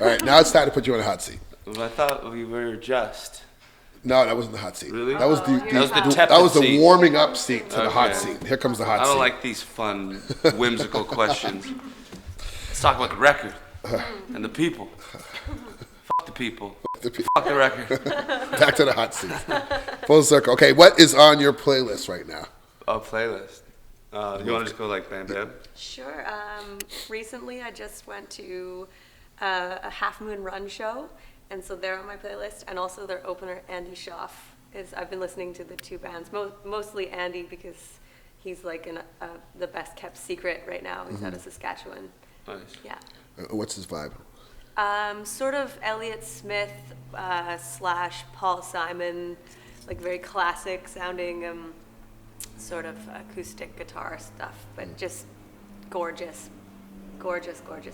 All right, now it's time to put you on a hot seat. Well, I thought we were just. No, that wasn't the hot seat. Really? That was That was the the warming up seat to the hot Okay. seat. Here comes the hot seat. I don't like these fun, whimsical questions. Let's talk about the record and the people. Fuck the people. Fuck the record. Back to the hot seat. Full circle. Okay, what is on your playlist right now? Oh, playlist. You want to just go like bam bam? Sure. Recently, I just went to a Half Moon Run show, and so they're on my playlist, and also their opener, Andy Schaaf. I've been listening to the two bands, mostly Andy because he's like the best kept secret right now. He's out of Saskatchewan. Nice. Yeah. What's his vibe? Sort of Elliott Smith / Paul Simon, like very classic sounding sort of acoustic guitar stuff, but just gorgeous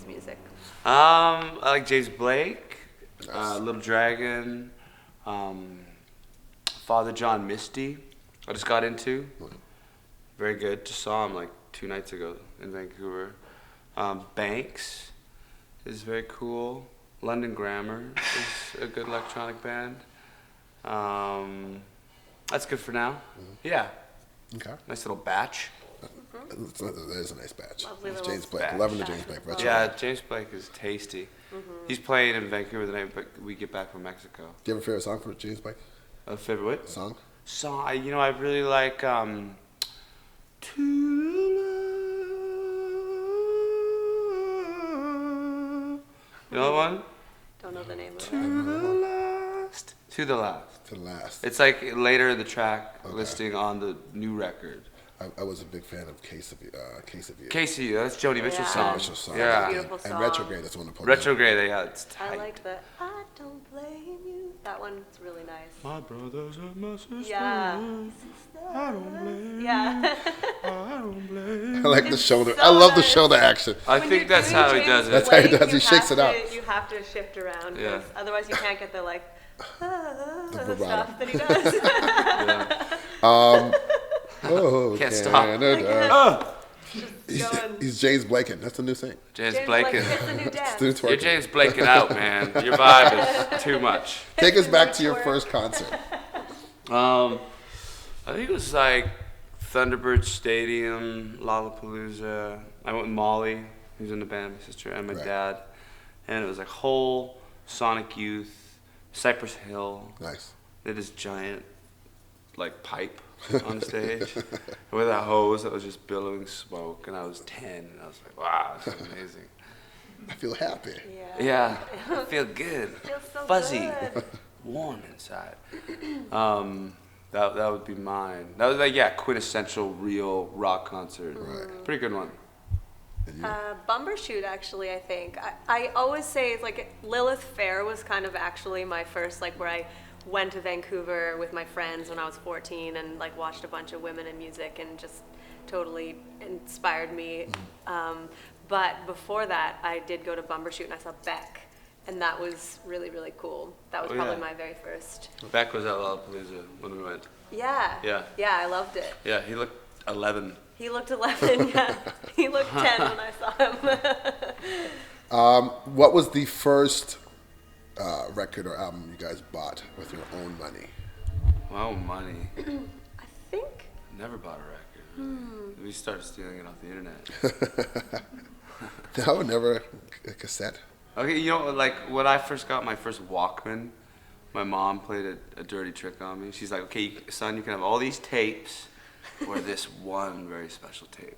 music. I like James Blake, Nice. Little Dragon, Father John Misty. I just got into. Very good. Just saw him like 2 nights ago in Vancouver. Banks is very cool. London Grammar is a good electronic band. That's good for now. Yeah. Okay. Nice little batch. That is a nice batch. Lovely It's little James Blake. batch. Loving the James Blake. Retro. Yeah, James Blake is tasty. He's playing in Vancouver the night we get back from Mexico. Do you have a favorite song from James Blake? Favorite Song? song? I really like You know one? Don't know the name of it. To the last. To the last. To the last. It's like later in the track Okay. listing on the new record. I was a big fan of Case of You. Casey, that's Joni Mitchell's Yeah. song. Mitchell's song. Yeah. Beautiful And song. Retrograde, that's one of the Retrograde, yeah, it's tight. I like the I don't blame you. That one is really nice. My brothers and my sisters. Yeah. I don't blame Yeah. I don't blame I like the shoulder. so I love the nice. shoulder action. I When think you're that's doing how he James does it. That's how he Blake, does. He you shakes have it out. You have to shift around. 'Cause Yeah. Otherwise, you can't get the like the vibrato. stuff that he does. Yeah. Oh, Can't stop. Canada. He's, going. he's James Blaken. That's the new thing. James James Blake. Blake, it's a new It's dance. new You're twerking. James Blaking out, man. Your vibe is too much. Take us back to your Twerk. first concert. I think it was like Thunderbird Stadium, Lollapalooza. I went with Molly, who's in the band, my sister, and my Right. dad. And it was like Hole, Sonic Youth, Cypress Hill. Nice. They had this giant, like, pipe on stage with a hose that was just billowing smoke. And I was 10, and I was like, wow, this is amazing. I feel happy. Yeah. Yeah, I feel good. Feels so Fuzzy. good. Warm inside. That would be mine. That was like, yeah, quintessential real rock concert. Right. Pretty good one. And you? Bumbershoot, actually, I think. I always say it's like Lilith Fair was kind of actually my first, like, where I went to Vancouver with my friends when I was 14 and like watched a bunch of women in music and just totally inspired me. But before that, I did go to Bumbershoot and I saw Beck, and that was really, really cool. That was Oh, probably yeah. my very first. Beck was at Lollapalooza when we went. Yeah. Yeah. Yeah, I loved it. Yeah, he looked 11. He looked 11, yeah. He looked 10 when I saw him. What was the first record or album you guys bought with your own money? Wow, money. I think. Never bought a record. We started stealing it off the internet. No, never a cassette. Okay, you know, like when I first got my first Walkman, my mom played a dirty trick on me. She's like, okay, son, you can have all these tapes or this one very special tape.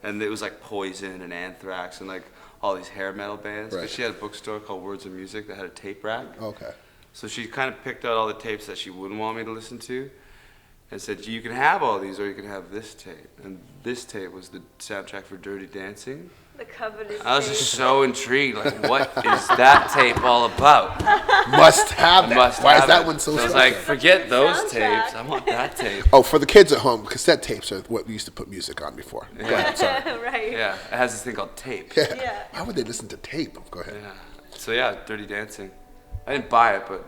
And it was like Poison and Anthrax and like all these hair metal bands. Right. Because she had a bookstore called Words of Music that had a tape rack. Okay. So she kind of picked out all the tapes that she wouldn't want me to listen to and said, you can have all these or you can have this tape. And this tape was the soundtrack for Dirty Dancing. The coveted I was just face. so intrigued, like, what is that tape all about? Must have that. Must Why is have that it. one so I was special? like, forget those Soundtrack. tapes. I want that tape. Oh, for the kids at home, cassette tapes are what we used to put music on before. Go ahead, sorry. Right. Yeah, it has this thing called tape. Yeah. Yeah. Why would they listen to tape? Go ahead. Yeah. So yeah, Dirty Dancing. I didn't buy it, but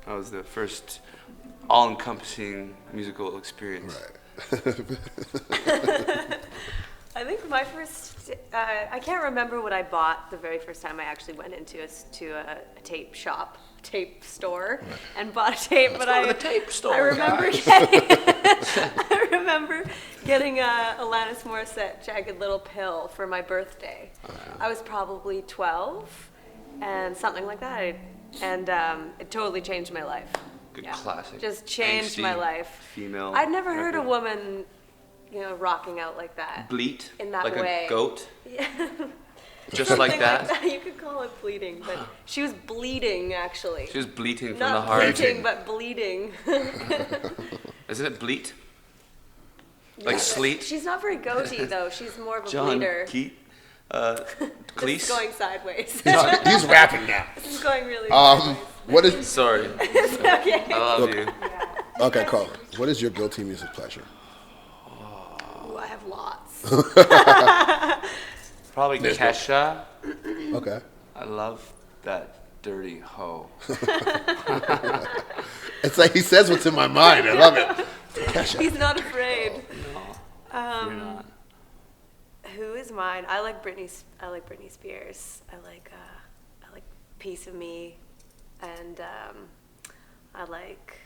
that was the first all-encompassing musical experience. Right. I think my first, I can't remember what I bought the very first time I actually went into a tape shop, tape store, and bought a tape. But go to the tape store, I remember getting, I remember getting a Alanis Morissette Jagged Little Pill for my birthday. I was probably 12, and something like that, and it totally changed my life. Good classic. Just changed Angsty my life. Female. I'd never heard a record. woman, rocking out like that. Bleat. In that like way. a goat. Yeah. Just like Something that. You could call it bleeding, but she was bleeding actually. She was bleating from Not the heart. bleating, but bleeding. Isn't it bleat? Like sleet? She's not very goaty though. She's more of a John bleeder. Keat. This Cleese. is going sideways. He's rapping now. This is going really sideways. What is? Sorry. Okay. I love you. Okay, Carl. What is your guilty music pleasure? Ooh, I have lots. Probably Kesha. Okay. I love that dirty hoe. It's like he says what's in my mind. I love it. Kesha. He's not afraid. No, you're not. Who is mine? I like Britney Spears. I like Piece of Me, and I like.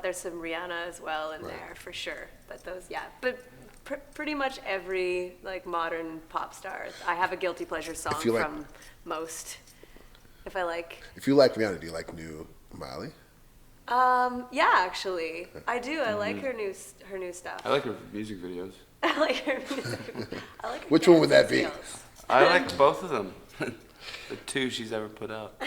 There's some Rihanna as well in there for sure. But those, yeah. But pretty much every modern pop star, I have a guilty pleasure song from most. If I like. If you like Rihanna, do you like new Miley? Yeah, actually, I do. I like her new stuff. I like her music videos. I like her music. I like her Which one would that be? dancing skills. I like both of them. The two she's ever put out.